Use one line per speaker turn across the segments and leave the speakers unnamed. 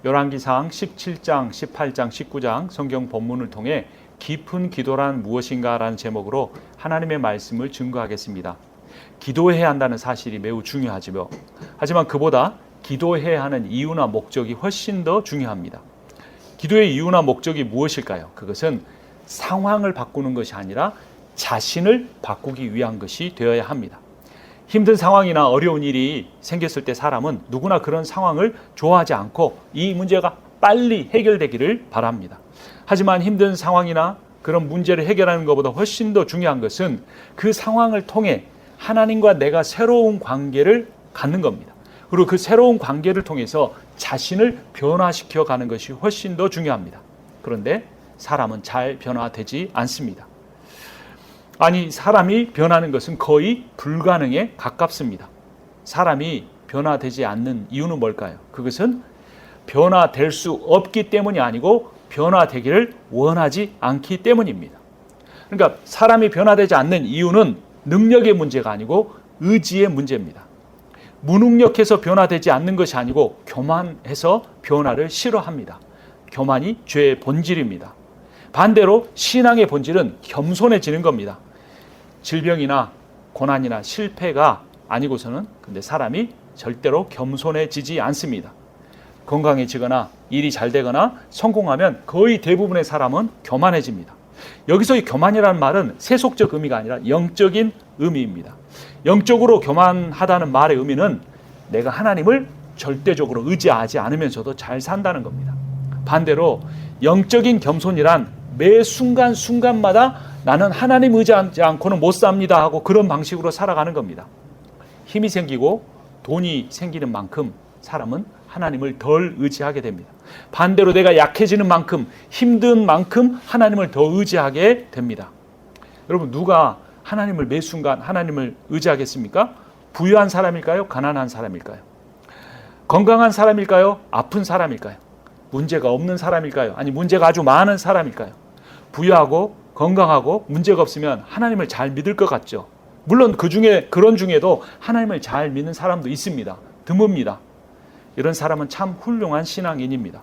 열왕기상 17장, 18장, 19장 성경 본문을 통해 깊은 기도란 무엇인가 라는 제목으로 하나님의 말씀을 증거하겠습니다. 기도해야 한다는 사실이 매우 중요하지요. 하지만 그보다 기도해야 하는 이유나 목적이 훨씬 더 중요합니다. 기도의 이유나 목적이 무엇일까요? 그것은 상황을 바꾸는 것이 아니라 자신을 바꾸기 위한 것이 되어야 합니다. 힘든 상황이나 어려운 일이 생겼을 때 사람은 누구나 그런 상황을 좋아하지 않고 이 문제가 빨리 해결되기를 바랍니다. 하지만 힘든 상황이나 그런 문제를 해결하는 것보다 훨씬 더 중요한 것은 그 상황을 통해 하나님과 내가 새로운 관계를 갖는 겁니다. 그리고 그 새로운 관계를 통해서 자신을 변화시켜 가는 것이 훨씬 더 중요합니다. 그런데 사람은 잘 변화되지 않습니다. 아니, 사람이 변하는 것은 거의 불가능에 가깝습니다. 사람이 변화되지 않는 이유는 뭘까요? 그것은 변화될 수 없기 때문이 아니고 변화되기를 원하지 않기 때문입니다. 그러니까 사람이 변화되지 않는 이유는 능력의 문제가 아니고 의지의 문제입니다. 무능력해서 변화되지 않는 것이 아니고 교만해서 변화를 싫어합니다. 교만이 죄의 본질입니다. 반대로 신앙의 본질은 겸손해지는 겁니다. 질병이나 고난이나 실패가 아니고서는 근데 사람이 절대로 겸손해지지 않습니다. 건강해지거나 일이 잘 되거나 성공하면 거의 대부분의 사람은 교만해집니다. 여기서 이 교만이라는 말은 세속적 의미가 아니라 영적인 의미입니다. 영적으로 교만하다는 말의 의미는 내가 하나님을 절대적으로 의지하지 않으면서도 잘 산다는 겁니다. 반대로 영적인 겸손이란 매 순간순간마다 나는 하나님 의지하지 않고는 못 삽니다 하고 그런 방식으로 살아가는 겁니다. 힘이 생기고 돈이 생기는 만큼 사람은 하나님을 덜 의지하게 됩니다. 반대로 내가 약해지는 만큼, 힘든 만큼 하나님을 더 의지하게 됩니다. 여러분, 누가 하나님을 매 순간 하나님을 의지하겠습니까? 부유한 사람일까요? 가난한 사람일까요? 건강한 사람일까요? 아픈 사람일까요? 문제가 없는 사람일까요? 아니, 문제가 아주 많은 사람일까요? 부유하고 건강하고 문제가 없으면 하나님을 잘 믿을 것 같죠. 물론 그런 중에도 하나님을 잘 믿는 사람도 있습니다. 드뭅니다. 이런 사람은 참 훌륭한 신앙인입니다.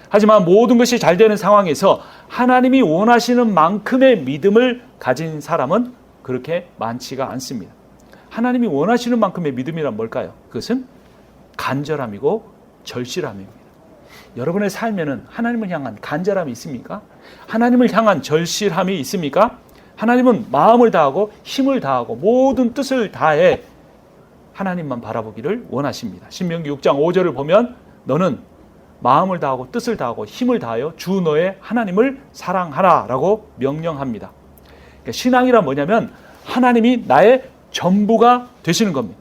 하지만 모든 것이 잘 되는 상황에서 하나님이 원하시는 만큼의 믿음을 가진 사람은 그렇게 많지가 않습니다. 하나님이 원하시는 만큼의 믿음이란 뭘까요? 그것은 간절함이고 절실함입니다. 여러분의 삶에는 하나님을 향한 간절함이 있습니까? 하나님을 향한 절실함이 있습니까? 하나님은 마음을 다하고 힘을 다하고 모든 뜻을 다해 하나님만 바라보기를 원하십니다. 신명기 6장 5절을 보면 너는 마음을 다하고 뜻을 다하고 힘을 다하여 주 너의 하나님을 사랑하라 라고 명령합니다. 그러니까 신앙이란 뭐냐면 하나님이 나의 전부가 되시는 겁니다.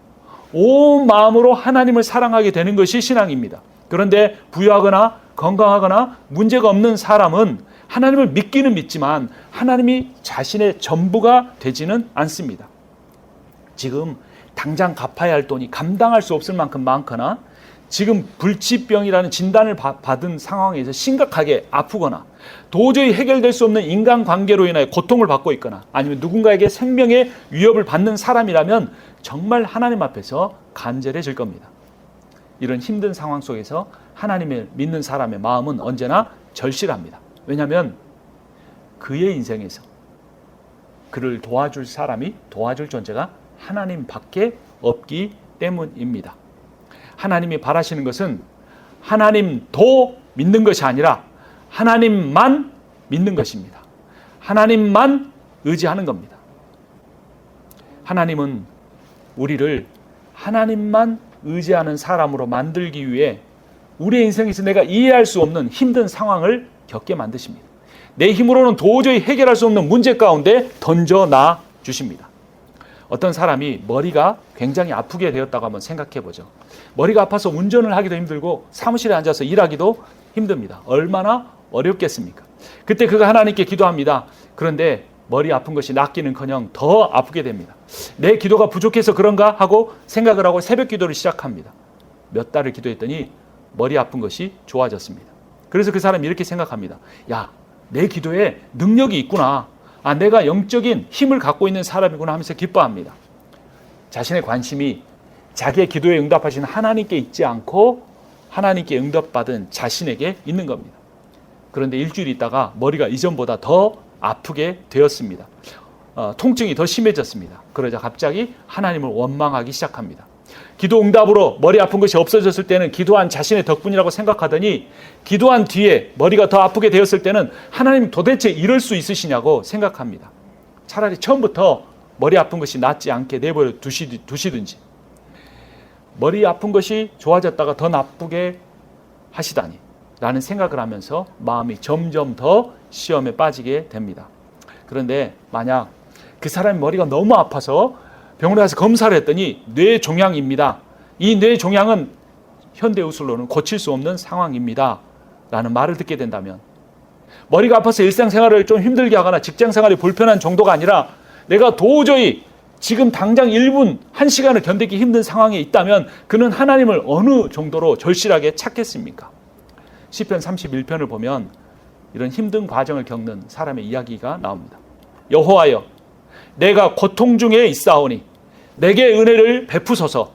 온 마음으로 하나님을 사랑하게 되는 것이 신앙입니다. 그런데 부유하거나 건강하거나 문제가 없는 사람은 하나님을 믿기는 믿지만 하나님이 자신의 전부가 되지는 않습니다. 지금 당장 갚아야 할 돈이 감당할 수 없을 만큼 많거나 지금 불치병이라는 진단을 받은 상황에서 심각하게 아프거나 도저히 해결될 수 없는 인간관계로 인하여 고통을 받고 있거나 아니면 누군가에게 생명의 위협을 받는 사람이라면 정말 하나님 앞에서 간절해질 겁니다. 이런 힘든 상황 속에서 하나님을 믿는 사람의 마음은 언제나 절실합니다. 왜냐하면 그의 인생에서 그를 도와줄 사람이, 도와줄 존재가 하나님밖에 없기 때문입니다. 하나님이 바라시는 것은 하나님도 믿는 것이 아니라 하나님만 믿는 것입니다. 하나님만 의지하는 겁니다. 하나님은 우리를 하나님만 의지하는 사람으로 만들기 위해 우리의 인생에서 내가 이해할 수 없는 힘든 상황을 겪게 만드십니다. 내 힘으로는 도저히 해결할 수 없는 문제 가운데 던져놔 주십니다. 어떤 사람이 머리가 굉장히 아프게 되었다고 한번 생각해 보죠. 머리가 아파서 운전을 하기도 힘들고 사무실에 앉아서 일하기도 힘듭니다. 얼마나 어렵겠습니까? 그때 그가 하나님께 기도합니다. 그런데 머리 아픈 것이 낫기는커녕 더 아프게 됩니다. 내 기도가 부족해서 그런가 하고 생각을 하고 새벽 기도를 시작합니다. 몇 달을 기도했더니 머리 아픈 것이 좋아졌습니다. 그래서 그 사람이 이렇게 생각합니다. 야, 내 기도에 능력이 있구나. 아, 내가 영적인 힘을 갖고 있는 사람이구나 하면서 기뻐합니다. 자신의 관심이 자기의 기도에 응답하시는 하나님께 있지 않고 하나님께 응답받은 자신에게 있는 겁니다. 그런데 일주일 있다가 머리가 이전보다 더 아프게 되었습니다. 통증이 더 심해졌습니다. 그러자 갑자기 하나님을 원망하기 시작합니다. 기도 응답으로 머리 아픈 것이 없어졌을 때는 기도한 자신의 덕분이라고 생각하더니 기도한 뒤에 머리가 더 아프게 되었을 때는 하나님 도대체 이럴 수 있으시냐고 생각합니다. 차라리 처음부터 머리 아픈 것이 낫지 않게 내버려 두시든지, 머리 아픈 것이 좋아졌다가 더 나쁘게 하시다니 라는 생각을 하면서 마음이 점점 더 시험에 빠지게 됩니다. 그런데 만약 그 사람이 머리가 너무 아파서 병원에 가서 검사를 했더니 뇌종양입니다. 이 뇌종양은 현대의술로는 고칠 수 없는 상황입니다 라는 말을 듣게 된다면, 머리가 아파서 일상생활을 좀 힘들게 하거나 직장생활이 불편한 정도가 아니라 내가 도저히 지금 당장 1분, 1시간을 견디기 힘든 상황에 있다면 그는 하나님을 어느 정도로 절실하게 찾겠습니까? 시편 31편을 보면 이런 힘든 과정을 겪는 사람의 이야기가 나옵니다. 여호와여, 내가 고통 중에 있사오니 내게 은혜를 베푸소서.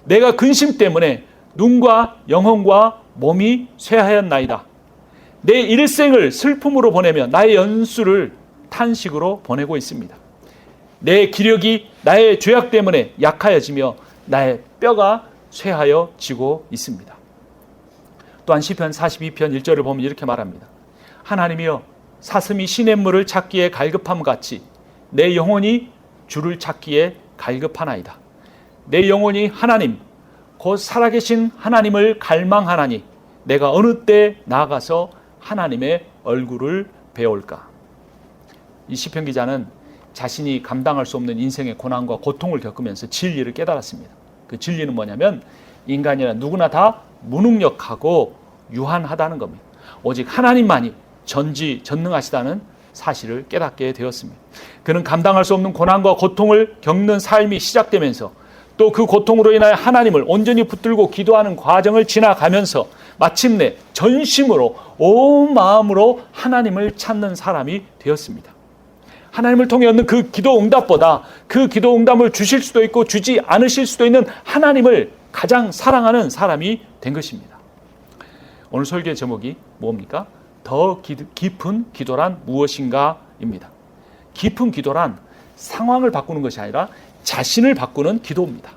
내가 근심 때문에 눈과 영혼과 몸이 쇠하였나이다. 내 일생을 슬픔으로 보내며 나의 연수를 탄식으로 보내고 있습니다. 내 기력이 나의 죄악 때문에 약하여지며 나의 뼈가 쇠하여지고 있습니다. 또한 시편 42편 1절을 보면 이렇게 말합니다. 하나님이여, 사슴이 시냇물을 찾기에 갈급함 같이 내 영혼이 주를 찾기에 갈급하나이다. 내 영혼이 하나님, 곧 살아계신 하나님을 갈망하나니 내가 어느 때 나아가서 하나님의 얼굴을 배울까? 이 시편 기자는 자신이 감당할 수 없는 인생의 고난과 고통을 겪으면서 진리를 깨달았습니다. 그 진리는 뭐냐면 인간이란 누구나 다 무능력하고 유한하다는 겁니다. 오직 하나님만이 전지전능하시다는 사실을 깨닫게 되었습니다. 그는 감당할 수 없는 고난과 고통을 겪는 삶이 시작되면서 또 그 고통으로 인하여 하나님을 온전히 붙들고 기도하는 과정을 지나가면서 마침내 전심으로 온 마음으로 하나님을 찾는 사람이 되었습니다. 하나님을 통해 얻는 그 기도 응답보다 그 기도 응답을 주실 수도 있고 주지 않으실 수도 있는 하나님을 가장 사랑하는 사람이 된 것입니다. 오늘 설교의 제목이 뭡니까? 더 깊은 기도란 무엇인가입니다. 깊은 기도란 상황을 바꾸는 것이 아니라 자신을 바꾸는 기도입니다.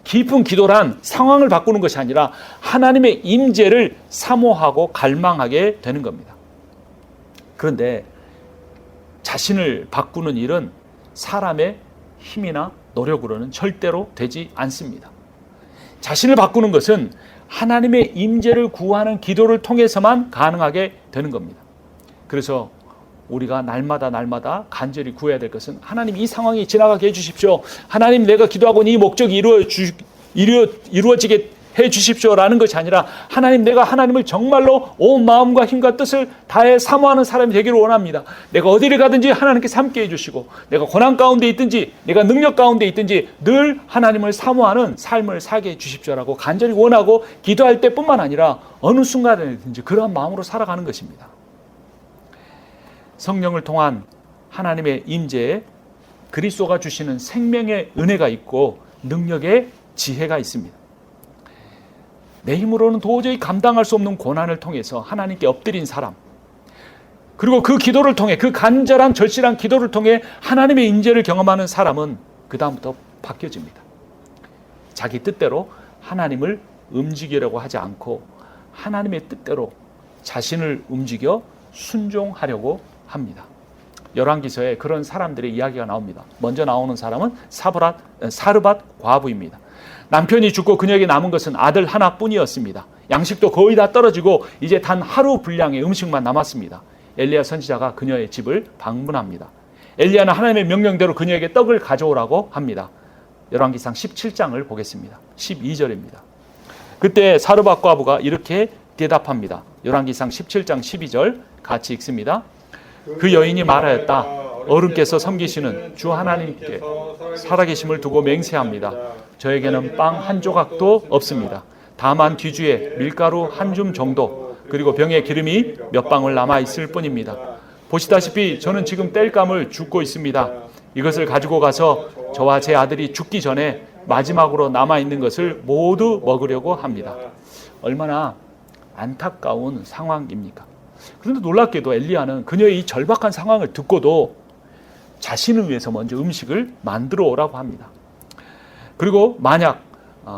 깊은 기도란 상황을 바꾸는 것이 아니라 하나님의 임재를 사모하고 갈망하게 되는 겁니다. 그런데 자신을 바꾸는 일은 사람의 힘이나 노력으로는 절대로 되지 않습니다. 자신을 바꾸는 것은 하나님의 임재를 구하는 기도를 통해서만 가능하게 되는 겁니다. 그래서 우리가 날마다 간절히 구해야 될 것은 하나님, 이 상황이 지나가게 해주십시오. 하나님, 내가 기도하고 이 목적이 이루어지게 해주십시오라는 것이 아니라 하나님, 내가 하나님을 정말로 온 마음과 힘과 뜻을 다해 사모하는 사람이 되기를 원합니다. 내가 어디를 가든지 하나님께서 함께 해주시고 내가 고난 가운데 있든지 내가 능력 가운데 있든지 늘 하나님을 사모하는 삶을 살게 해주십시오라고 간절히 원하고 기도할 때뿐만 아니라 어느 순간에든지 그러한 마음으로 살아가는 것입니다. 성령을 통한 하나님의 임재에 그리스도가 주시는 생명의 은혜가 있고 능력의 지혜가 있습니다. 내 힘으로는 도저히 감당할 수 없는 고난을 통해서 하나님께 엎드린 사람, 그리고 그 기도를 통해, 그 간절한 절실한 기도를 통해 하나님의 임재를 경험하는 사람은 그 다음부터 바뀌어집니다. 자기 뜻대로 하나님을 움직이려고 하지 않고 하나님의 뜻대로 자신을 움직여 순종하려고 합니다. 열왕기서에 그런 사람들의 이야기가 나옵니다. 먼저 나오는 사람은 사르밧 과부입니다. 남편이 죽고 그녀에게 남은 것은 아들 하나뿐이었습니다. 양식도 거의 다 떨어지고 이제 단 하루 분량의 음식만 남았습니다. 엘리야 선지자가 그녀의 집을 방문합니다. 엘리야는 하나님의 명령대로 그녀에게 떡을 가져오라고 합니다. 열왕기상 17장을 보겠습니다. 12절입니다. 그때 사르밧 과부가 이렇게 대답합니다. 열왕기상 17장 12절 같이 읽습니다. 그 여인이 말하였다. 어른께서 섬기시는 주 하나님께 살아계심을 두고 맹세합니다. 저에게는 빵 한 조각도 없습니다. 다만 뒤주에 밀가루 한 줌 정도, 그리고 병에 기름이 몇 방울 남아 있을 뿐입니다. 보시다시피 저는 지금 땔감을 줍고 있습니다. 이것을 가지고 가서 저와 제 아들이 죽기 전에 마지막으로 남아 있는 것을 모두 먹으려고 합니다. 얼마나 안타까운 상황입니까? 그런데 놀랍게도 엘리야는 그녀의 이 절박한 상황을 듣고도 자신을 위해서 먼저 음식을 만들어 오라고 합니다. 그리고 만약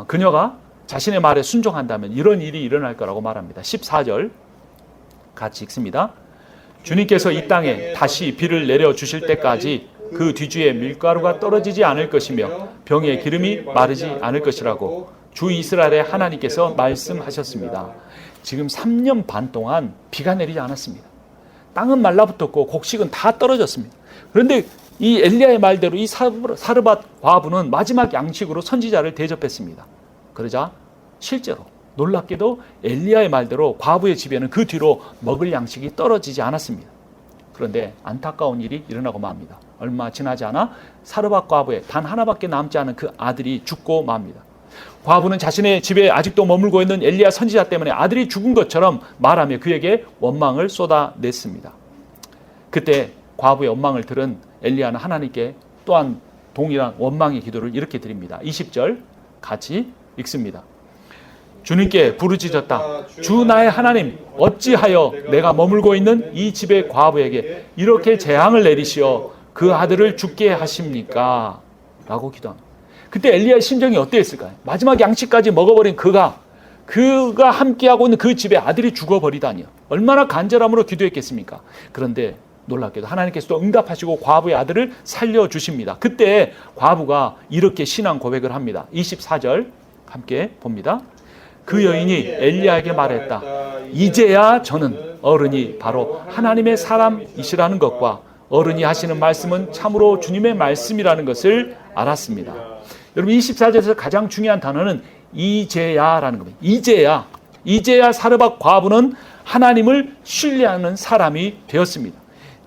그녀가 자신의 말에 순종한다면 이런 일이 일어날 거라고 말합니다. 14절 같이 읽습니다. 주님께서 이 땅에 다시 비를 내려주실 때까지 그 뒤주에 밀가루가 떨어지지 않을 것이며 병에 기름이 마르지 않을 것이라고 주 이스라엘의 하나님께서 말씀하셨습니다. 지금 3년 반 동안 비가 내리지 않았습니다. 땅은 말라붙었고 곡식은 다 떨어졌습니다. 그런데 이 엘리야의 말대로 이 사르밧 과부는 마지막 양식으로 선지자를 대접했습니다. 그러자 실제로 놀랍게도 엘리야의 말대로 과부의 집에는 그 뒤로 먹을 양식이 떨어지지 않았습니다. 그런데 안타까운 일이 일어나고 맙니다. 얼마 지나지 않아 사르밧 과부의 단 하나밖에 남지 않은 그 아들이 죽고 맙니다. 과부는 자신의 집에 아직도 머물고 있는 엘리야 선지자 때문에 아들이 죽은 것처럼 말하며 그에게 원망을 쏟아냈습니다. 그때 과부의 원망을 들은 엘리야는 하나님께 또한 동일한 원망의 기도를 이렇게 드립니다. 20절 같이 읽습니다. 주님께 부르짖었다. 주 나의 하나님, 어찌하여 내가 머물고 있는 이 집의 과부에게 이렇게 재앙을 내리시어 그 아들을 죽게 하십니까? 라고 기도합니다. 그때 엘리야의 심정이 어땠을까요? 마지막 양식까지 먹어버린 그가 함께하고 있는 그 집에 아들이 죽어버리다니요. 얼마나 간절함으로 기도했겠습니까? 그런데 놀랍게도 하나님께서 또 응답하시고 과부의 아들을 살려주십니다. 그때 과부가 이렇게 신앙 고백을 합니다. 24절 함께 봅니다. 그 여인이 엘리야에게 말했다. 이제야 저는 어른이 바로 하나님의 사람이시라는 것과 어른이 하시는 말씀은 참으로 주님의 말씀이라는 것을 알았습니다. 여러분 24절에서 가장 중요한 단어는 이제야라는 겁니다. 이제야 사르밧 과부는 하나님을 신뢰하는 사람이 되었습니다.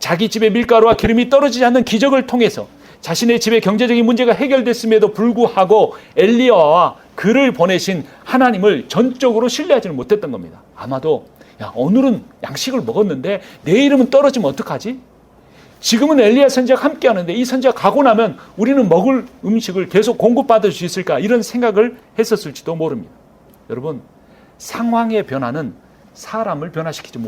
자기 집에 밀가루와 기름이 떨어지지 않는 기적을 통해서 자신의 집의 경제적인 문제가 해결됐음에도 불구하고 엘리야와 그를 보내신 하나님을 전적으로 신뢰하지는 못했던 겁니다. 아마도 오늘은 양식을 먹었는데 내일은 떨어지면 어떡하지? 지금은 엘리야 선지자가 함께 하는데 이 선지자가 가고 나면 우리는 먹을 음식을 계속 공급받을 수 있을까? 이런 생각을 했었을지도 모릅니다. 여러분, 상황의 변화는 사람을 변화시키지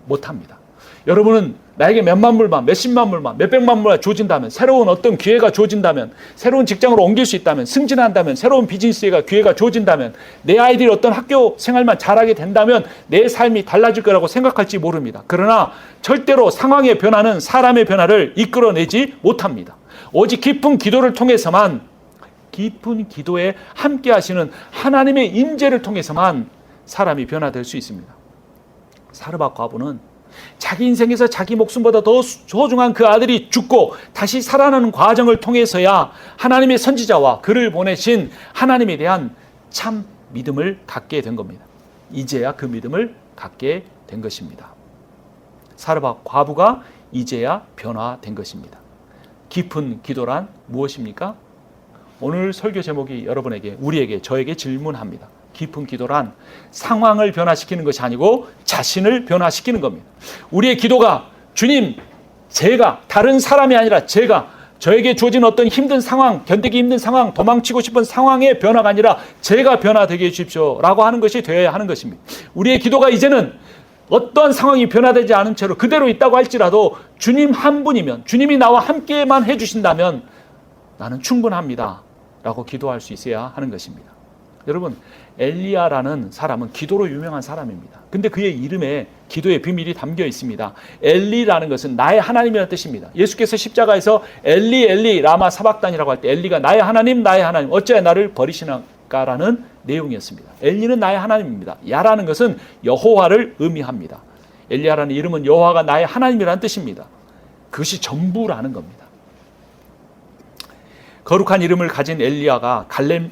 못합니다. 여러분은 나에게 몇만 불만, 몇십만 불만, 몇백만 불만 주어진다면, 새로운 어떤 기회가 주어진다면, 새로운 직장으로 옮길 수 있다면, 승진한다면, 새로운 비즈니스가 기회가 주어진다면, 내 아이들이 어떤 학교 생활만 잘하게 된다면 내 삶이 달라질 거라고 생각할지 모릅니다. 그러나 절대로 상황의 변화는 사람의 변화를 이끌어내지 못합니다. 오직 깊은 기도를 통해서만, 깊은 기도에 함께 하시는 하나님의 임재를 통해서만 사람이 변화될 수 있습니다. 사르밧 과부는 자기 인생에서 자기 목숨보다 더 소중한 그 아들이 죽고 다시 살아나는 과정을 통해서야 하나님의 선지자와 그를 보내신 하나님에 대한 참 믿음을 갖게 된 겁니다. 이제야 그 믿음을 갖게 된 것입니다. 사르밧 과부가 이제야 변화된 것입니다. 깊은 기도란 무엇입니까? 오늘 설교 제목이 여러분에게, 우리에게, 저에게 질문합니다. 깊은 기도란 상황을 변화시키는 것이 아니고 자신을 변화시키는 겁니다. 우리의 기도가 주님, 제가 다른 사람이 아니라 제가 저에게 주어진 어떤 힘든 상황, 견디기 힘든 상황, 도망치고 싶은 상황의 변화가 아니라 제가 변화되게 해주십시오 라고 하는 것이 되어야 하는 것입니다. 우리의 기도가 이제는 어떠한 상황이 변화되지 않은 채로 그대로 있다고 할지라도 주님 한 분이면, 주님이 나와 함께만 해주신다면 나는 충분합니다 라고 기도할 수 있어야 하는 것입니다. 여러분, 엘리야라는 사람은 기도로 유명한 사람입니다. 근데 그의 이름에 기도의 비밀이 담겨 있습니다. 엘리라는 것은 나의 하나님이라는 뜻입니다. 예수께서 십자가에서 엘리 엘리 라마 사박단이라고 할 때 엘리가 나의 하나님 어찌하여 나를 버리시나까라는 내용이었습니다. 엘리는 나의 하나님입니다. 야라는 것은 여호와를 의미합니다. 엘리야라는 이름은 여호와가 나의 하나님이라는 뜻입니다. 그것이 전부라는 겁니다. 거룩한 이름을 가진 엘리야가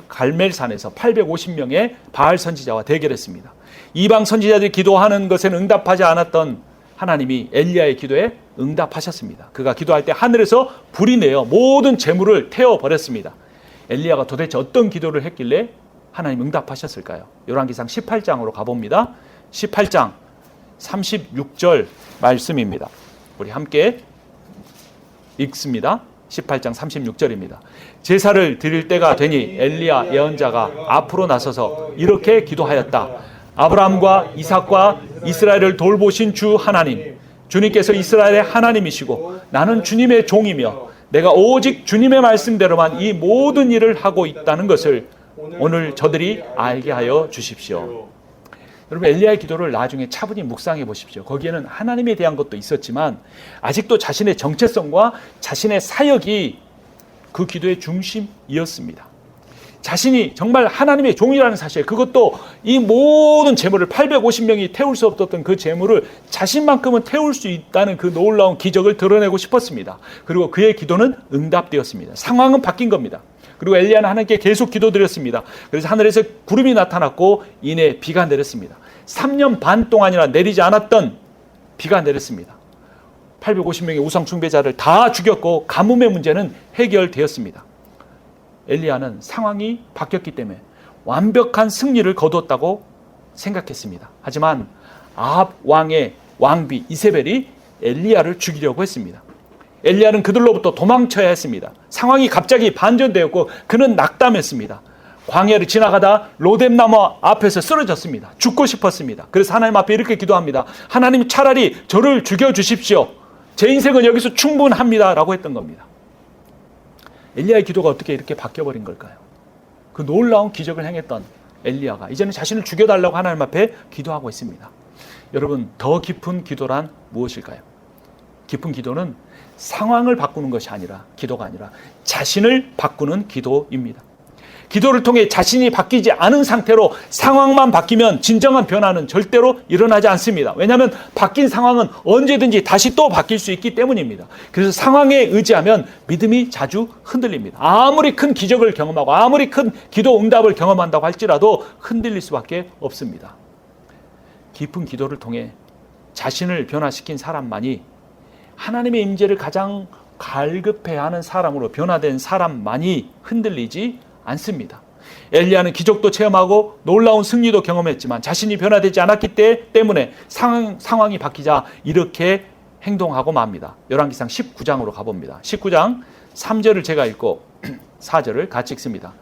갈멜산에서 850명의 바알 선지자와 대결했습니다. 이방 선지자들이 기도하는 것에는 응답하지 않았던 하나님이 엘리야의 기도에 응답하셨습니다. 그가 기도할 때 하늘에서 불이 내어 모든 재물을 태워버렸습니다. 엘리야가 도대체 어떤 기도를 했길래 하나님 응답하셨을까요? 열왕기상 18장으로 가봅니다. 18장 36절 말씀입니다. 우리 함께 읽습니다. 18장 36절입니다. 제사를 드릴 때가 되니 엘리야 예언자가 앞으로 나서서 이렇게 기도하였다. 아브라함과 이삭과 이스라엘을 돌보신 주 하나님, 주님께서 이스라엘의 하나님이시고 나는 주님의 종이며 내가 오직 주님의 말씀대로만 이 모든 일을 하고 있다는 것을 오늘 저들이 알게 하여 주십시오. 여러분, 엘리야의 기도를 나중에 차분히 묵상해 보십시오. 거기에는 하나님에 대한 것도 있었지만 아직도 자신의 정체성과 자신의 사역이 그 기도의 중심이었습니다. 자신이 정말 하나님의 종이라는 사실, 그것도 이 모든 재물을 850명이 태울 수 없었던 그 재물을 자신만큼은 태울 수 있다는 그 놀라운 기적을 드러내고 싶었습니다. 그리고 그의 기도는 응답되었습니다. 상황은 바뀐 겁니다. 그리고 엘리야는 하나님께 계속 기도드렸습니다. 그래서 하늘에서 구름이 나타났고 이내 비가 내렸습니다. 3년 반 동안이나 내리지 않았던 비가 내렸습니다. 850명의 우상 숭배자를 다 죽였고 가뭄의 문제는 해결되었습니다. 엘리야는 상황이 바뀌었기 때문에 완벽한 승리를 거두었다고 생각했습니다. 하지만 아합 왕의 왕비 이세벨이 엘리야를 죽이려고 했습니다. 엘리야는 그들로부터 도망쳐야 했습니다. 상황이 갑자기 반전되었고 그는 낙담했습니다. 광야를 지나가다 로뎀나무 앞에서 쓰러졌습니다. 죽고 싶었습니다. 그래서 하나님 앞에 이렇게 기도합니다. 하나님, 차라리 저를 죽여주십시오. 제 인생은 여기서 충분합니다 라고 했던 겁니다. 엘리야의 기도가 어떻게 이렇게 바뀌어버린 걸까요? 그 놀라운 기적을 행했던 엘리야가 이제는 자신을 죽여달라고 하나님 앞에 기도하고 있습니다. 여러분, 더 깊은 기도란 무엇일까요? 깊은 기도는 상황을 바꾸는 것이 아니라, 기도가 아니라 자신을 바꾸는 기도입니다. 기도를 통해 자신이 바뀌지 않은 상태로 상황만 바뀌면 진정한 변화는 절대로 일어나지 않습니다. 왜냐하면 바뀐 상황은 언제든지 다시 또 바뀔 수 있기 때문입니다. 그래서 상황에 의지하면 믿음이 자주 흔들립니다. 아무리 큰 기적을 경험하고 아무리 큰 기도 응답을 경험한다고 할지라도 흔들릴 수밖에 없습니다. 깊은 기도를 통해 자신을 변화시킨 사람만이, 하나님의 임재를 가장 갈급해하는 사람으로 변화된 사람만이 흔들리지 않습니다. 엘리야는 기적도 체험하고 놀라운 승리도 경험했지만 자신이 변화되지 않았기 때문에 상황이 바뀌자 이렇게 행동하고 맙니다. 열왕기상 19장으로 가봅니다. 19장 3절을 제가 읽고 4절을 같이 읽습니다.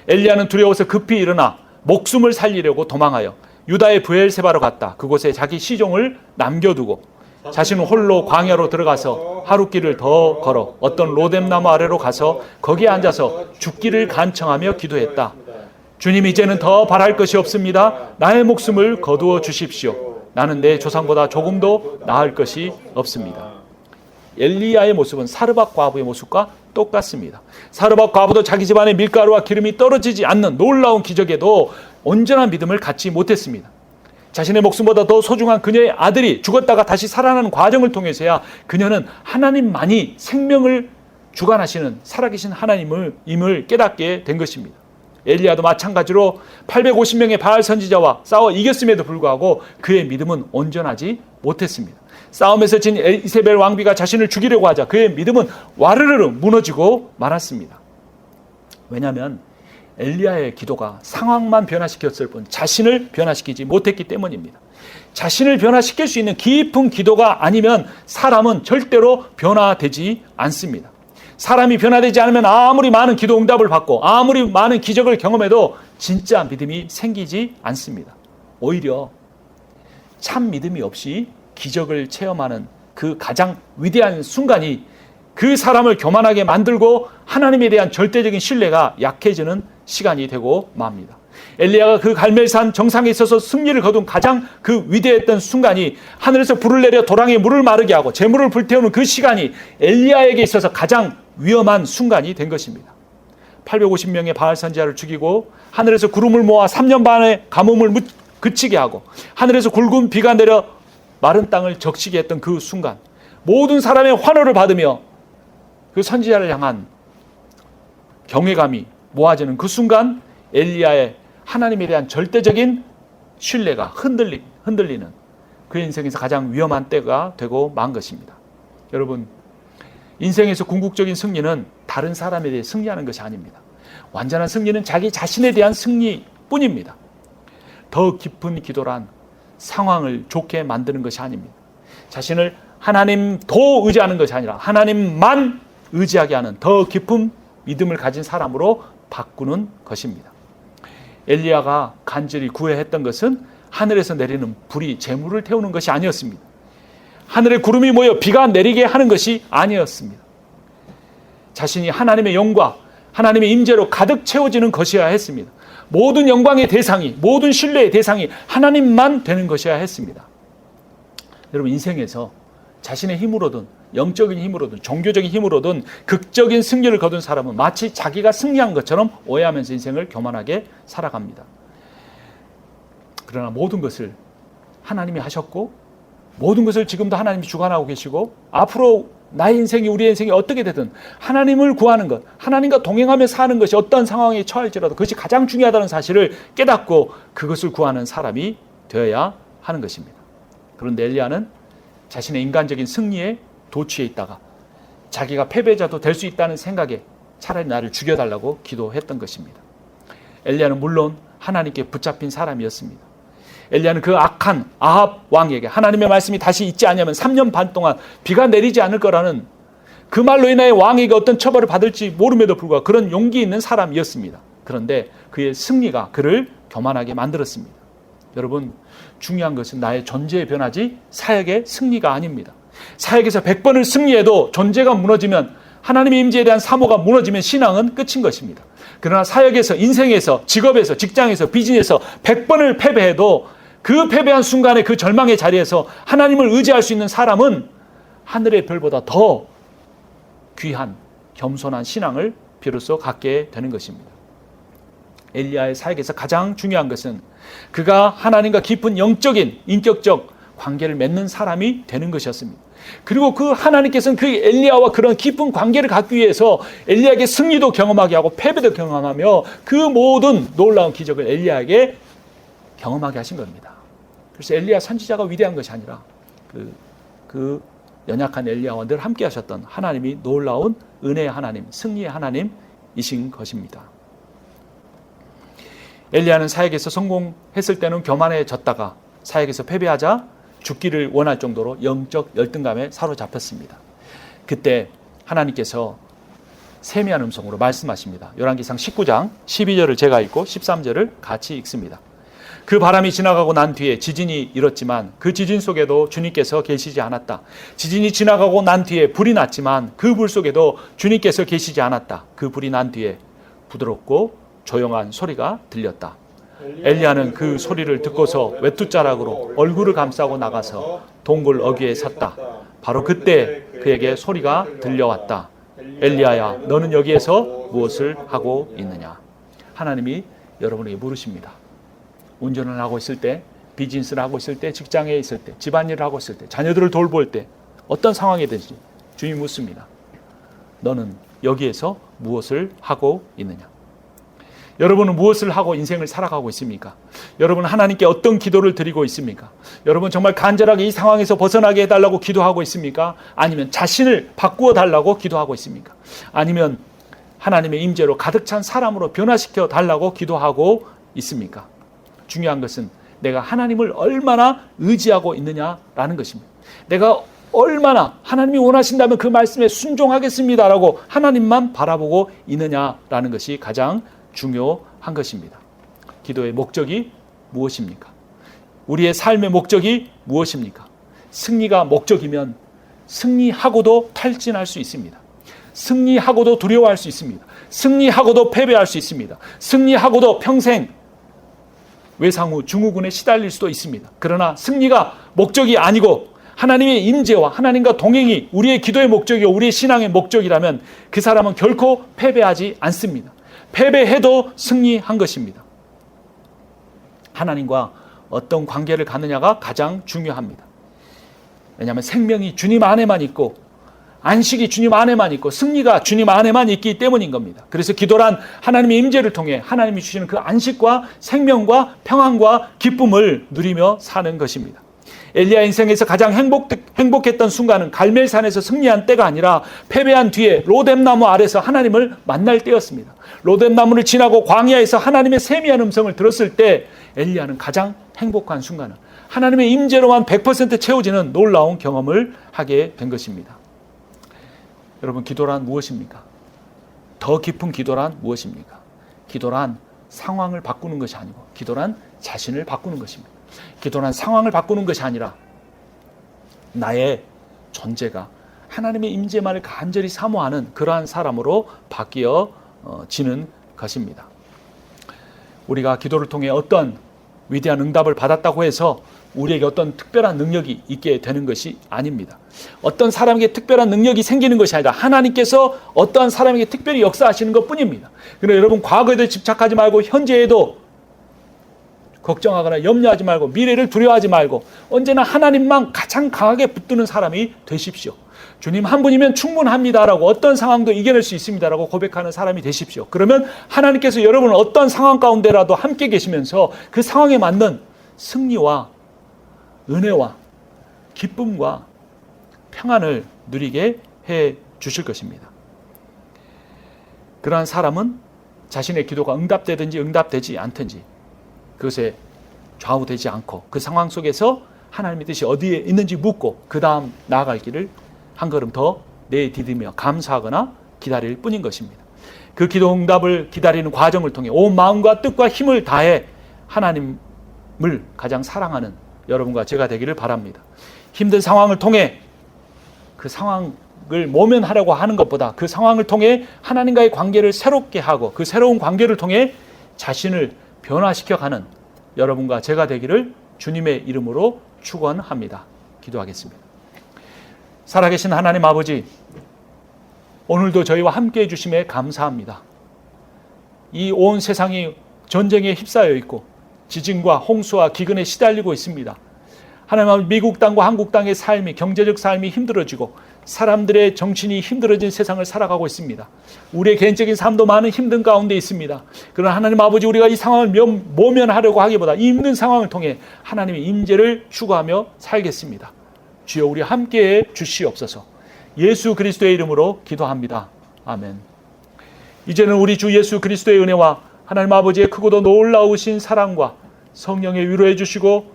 엘리야는 두려워서 급히 일어나 목숨을 살리려고 도망하여 유다의 브엘세바로 갔다. 그곳에 자기 시종을 남겨두고 자신은 홀로 광야로 들어가서 하루길을 더 걸어 어떤 로뎀나무 아래로 가서 거기에 앉아서 죽기를 간청하며 기도했다. 주님, 이제는 더 바랄 것이 없습니다. 나의 목숨을 거두어 주십시오. 나는 내 조상보다 조금도 나을 것이 없습니다. 엘리야의 모습은 사르밧 과부의 모습과 똑같습니다. 사르밧 과부도 자기 집안에 밀가루와 기름이 떨어지지 않는 놀라운 기적에도 온전한 믿음을 갖지 못했습니다. 자신의 목숨보다 더 소중한 그녀의 아들이 죽었다가 다시 살아나는 과정을 통해서야 그녀는 하나님만이 생명을 주관하시는 살아계신 하나님을 깨닫게 된 것입니다. 엘리야도 마찬가지로 850명의 바알 선지자와 싸워 이겼음에도 불구하고 그의 믿음은 온전하지 못했습니다. 싸움에서 진 이세벨 왕비가 자신을 죽이려고 하자 그의 믿음은 와르르 무너지고 말았습니다. 왜냐하면 엘리야의 기도가 상황만 변화시켰을 뿐 자신을 변화시키지 못했기 때문입니다. 자신을 변화시킬 수 있는 깊은 기도가 아니면 사람은 절대로 변화되지 않습니다. 사람이 변화되지 않으면 아무리 많은 기도 응답을 받고 아무리 많은 기적을 경험해도 진짜 믿음이 생기지 않습니다. 오히려 참 믿음이 없이 기적을 체험하는 그 가장 위대한 순간이 그 사람을 교만하게 만들고 하나님에 대한 절대적인 신뢰가 약해지는 시간이 되고 맙니다. 엘리야가 그 갈멜산 정상에 있어서 승리를 거둔 가장 그 위대했던 순간이 하늘에서 불을 내려 도랑에 물을 마르게 하고 재물을 불태우는 그 시간이 엘리야에게 있어서 가장 위험한 순간이 된 것입니다. 850명의 바알 선지자를 죽이고 하늘에서 구름을 모아 3년 반의 가뭄을 그치게 하고 하늘에서 굵은 비가 내려 마른 땅을 적시게 했던 그 순간, 모든 사람의 환호를 받으며 그 선지자를 향한 경외감이 모아지는 그 순간 엘리야의 하나님에 대한 절대적인 신뢰가 흔들리는 그 인생에서 가장 위험한 때가 되고 만 것입니다. 여러분, 인생에서 궁극적인 승리는 다른 사람에 대해 승리하는 것이 아닙니다. 완전한 승리는 자기 자신에 대한 승리뿐입니다. 더 깊은 기도란 상황을 좋게 만드는 것이 아닙니다. 자신을 하나님도 의지하는 것이 아니라 하나님만 의지하게 하는 더 깊은 믿음을 가진 사람으로 바꾸는 것입니다. 엘리야가 간절히 구애했던 것은 하늘에서 내리는 불이 재물을 태우는 것이 아니었습니다. 하늘에 구름이 모여 비가 내리게 하는 것이 아니었습니다. 자신이 하나님의 영과 하나님의 임재로 가득 채워지는 것이어야 했습니다. 모든 영광의 대상이, 모든 신뢰의 대상이 하나님만 되는 것이어야 했습니다. 여러분, 인생에서 자신의 힘으로든 영적인 힘으로든 종교적인 힘으로든 극적인 승리를 거둔 사람은 마치 자기가 승리한 것처럼 오해하면서 인생을 교만하게 살아갑니다. 그러나 모든 것을 하나님이 하셨고 모든 것을 지금도 하나님이 주관하고 계시고 앞으로 나의 인생이, 우리의 인생이 어떻게 되든 하나님을 구하는 것, 하나님과 동행하며 사는 것이 어떤 상황에 처할지라도 그것이 가장 중요하다는 사실을 깨닫고 그것을 구하는 사람이 되어야 하는 것입니다. 그런데 엘리야는 자신의 인간적인 승리에 도취해 있다가 자기가 패배자도 될 수 있다는 생각에 차라리 나를 죽여달라고 기도했던 것입니다. 엘리야는 물론 하나님께 붙잡힌 사람이었습니다. 엘리야는 그 악한 아합 왕에게 하나님의 말씀이 다시 있지 않으면 3년 반 동안 비가 내리지 않을 거라는 그 말로 인하여 왕에게 어떤 처벌을 받을지 모름에도 불구하고 그런 용기 있는 사람이었습니다. 그런데 그의 승리가 그를 교만하게 만들었습니다. 여러분, 중요한 것은 나의 존재에 변하지 사역의 승리가 아닙니다. 사역에서 100번을 승리해도 존재가 무너지면, 하나님의 임재에 대한 사모가 무너지면 신앙은 끝인 것입니다. 그러나 사역에서, 인생에서, 직업에서, 직장에서, 비즈니스에서 100번을 패배해도 그 패배한 순간에 그 절망의 자리에서 하나님을 의지할 수 있는 사람은 하늘의 별보다 더 귀한 겸손한 신앙을 비로소 갖게 되는 것입니다. 엘리야의 사역에서 가장 중요한 것은 그가 하나님과 깊은 영적인, 인격적 관계를 맺는 사람이 되는 것이었습니다. 그리고 그 하나님께서는 그 엘리야와 그런 깊은 관계를 갖기 위해서 엘리야에게 승리도 경험하게 하고 패배도 경험하며 그 모든 놀라운 기적을 엘리야에게 경험하게 하신 겁니다. 그래서 엘리야 선지자가 위대한 것이 아니라 그 연약한 엘리야와 늘 함께 하셨던 하나님이 놀라운 은혜의 하나님, 승리의 하나님이신 것입니다. 엘리야는 사역에서 성공했을 때는 교만해졌다가 사역에서 패배하자 죽기를 원할 정도로 영적 열등감에 사로잡혔습니다. 그때 하나님께서 세미한 음성으로 말씀하십니다. 열왕기상 19장 12절을 제가 읽고 13절을 같이 읽습니다. 그 바람이 지나가고 난 뒤에 지진이 일었지만 그 지진 속에도 주님께서 계시지 않았다. 지진이 지나가고 난 뒤에 불이 났지만 그 불 속에도 주님께서 계시지 않았다. 그 불이 난 뒤에 부드럽고 조용한 소리가 들렸다. 엘리야는 그 소리를 듣고서 외투자락으로 얼굴을 감싸고 나가서 동굴 어귀에 섰다. 바로 그때 그에게 소리가 들려왔다. 엘리야야, 너는 여기에서 무엇을 하고 있느냐? 하나님이 여러분에게 물으십니다. 운전을 하고 있을 때, 비즈니스를 하고 있을 때, 직장에 있을 때, 집안일을 하고 있을 때, 자녀들을 돌볼 때, 어떤 상황이든지 주님이 묻습니다. 너는 여기에서 무엇을 하고 있느냐? 여러분은 무엇을 하고 인생을 살아가고 있습니까? 여러분은 하나님께 어떤 기도를 드리고 있습니까? 여러분 정말 간절하게 이 상황에서 벗어나게 해달라고 기도하고 있습니까? 아니면 자신을 바꾸어 달라고 기도하고 있습니까? 아니면 하나님의 임재로 가득 찬 사람으로 변화시켜 달라고 기도하고 있습니까? 중요한 것은 내가 하나님을 얼마나 의지하고 있느냐라는 것입니다. 내가 얼마나 하나님이 원하신다면 그 말씀에 순종하겠습니다라고 하나님만 바라보고 있느냐라는 것이 가장 중요한 것입니다. 기도의 목적이 무엇입니까? 우리의 삶의 목적이 무엇입니까? 승리가 목적이면 승리하고도 탈진할 수 있습니다. 승리하고도 두려워할 수 있습니다. 승리하고도 패배할 수 있습니다. 승리하고도 평생 외상후 증후군에 시달릴 수도 있습니다. 그러나 승리가 목적이 아니고 하나님의 임재와 하나님과 동행이 우리의 기도의 목적이고 우리의 신앙의 목적이라면 그 사람은 결코 패배하지 않습니다. 패배해도 승리한 것입니다. 하나님과 어떤 관계를 갖느냐가 가장 중요합니다. 왜냐하면 생명이 주님 안에만 있고 안식이 주님 안에만 있고 승리가 주님 안에만 있기 때문인 겁니다. 그래서 기도란 하나님의 임재를 통해 하나님이 주시는 그 안식과 생명과 평안과 기쁨을 누리며 사는 것입니다. 엘리야 인생에서 가장 행복했던 순간은 갈멜산에서 승리한 때가 아니라 패배한 뒤에 로뎀나무 아래서 하나님을 만날 때였습니다. 로뎀나무를 지나고 광야에서 하나님의 세미한 음성을 들었을 때 엘리야는 가장 행복한 순간은 하나님의 임재로만 100% 채워지는 놀라운 경험을 하게 된 것입니다. 여러분, 기도란 무엇입니까? 더 깊은 기도란 무엇입니까? 기도란 상황을 바꾸는 것이 아니고 기도란 자신을 바꾸는 것입니다. 기도란 상황을 바꾸는 것이 아니라 나의 존재가 하나님의 임재만을 간절히 사모하는 그러한 사람으로 바뀌어지는 것입니다. 우리가 기도를 통해 어떤 위대한 응답을 받았다고 해서 우리에게 어떤 특별한 능력이 있게 되는 것이 아닙니다. 어떤 사람에게 특별한 능력이 생기는 것이 아니라 하나님께서 어떠한 사람에게 특별히 역사하시는 것뿐입니다. 그러나 여러분, 과거에도 집착하지 말고 현재에도 걱정하거나 염려하지 말고 미래를 두려워하지 말고 언제나 하나님만 가장 강하게 붙드는 사람이 되십시오. 주님 한 분이면 충분합니다라고, 어떤 상황도 이겨낼 수 있습니다라고 고백하는 사람이 되십시오. 그러면 하나님께서 여러분을 어떤 상황 가운데라도 함께 계시면서 그 상황에 맞는 승리와 은혜와 기쁨과 평안을 누리게 해 주실 것입니다. 그러한 사람은 자신의 기도가 응답되든지 응답되지 않든지 그것에 좌우되지 않고 그 상황 속에서 하나님의 뜻이 어디에 있는지 묻고 그 다음 나아갈 길을 한 걸음 더 내디디며 감사하거나 기다릴 뿐인 것입니다. 그 기도 응답을 기다리는 과정을 통해 온 마음과 뜻과 힘을 다해 하나님을 가장 사랑하는 여러분과 제가 되기를 바랍니다. 힘든 상황을 통해 그 상황을 모면하려고 하는 것보다 그 상황을 통해 하나님과의 관계를 새롭게 하고 그 새로운 관계를 통해 자신을 변화시켜가는 여러분과 제가 되기를 주님의 이름으로 축원합니다. 기도하겠습니다. 살아계신 하나님 아버지, 오늘도 저희와 함께 해주심에 감사합니다. 이 온 세상이 전쟁에 휩싸여 있고 지진과 홍수와 기근에 시달리고 있습니다. 하나님 아버지, 미국 땅과 한국 땅의 삶이, 경제적 삶이 힘들어지고 사람들의 정신이 힘들어진 세상을 살아가고 있습니다. 우리의 개인적인 삶도 많은 힘든 가운데 있습니다. 그러나 하나님 아버지, 우리가 이 상황을 모면하려고 하기보다 이 힘든 상황을 통해 하나님의 임재를 추구하며 살겠습니다. 주여, 우리 함께해 주시옵소서. 예수 그리스도의 이름으로 기도합니다. 아멘. 이제는 우리 주 예수 그리스도의 은혜와 하나님 아버지의 크고도 놀라우신 사랑과 성령의 위로해 주시고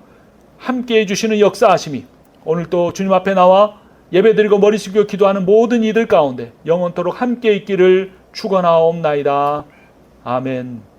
함께해 주시는 역사하심이 오늘 또 주님 앞에 나와 예배드리고 머리 숙여 기도하는 모든 이들 가운데 영원토록 함께 있기를 축원하옵나이다. 아멘.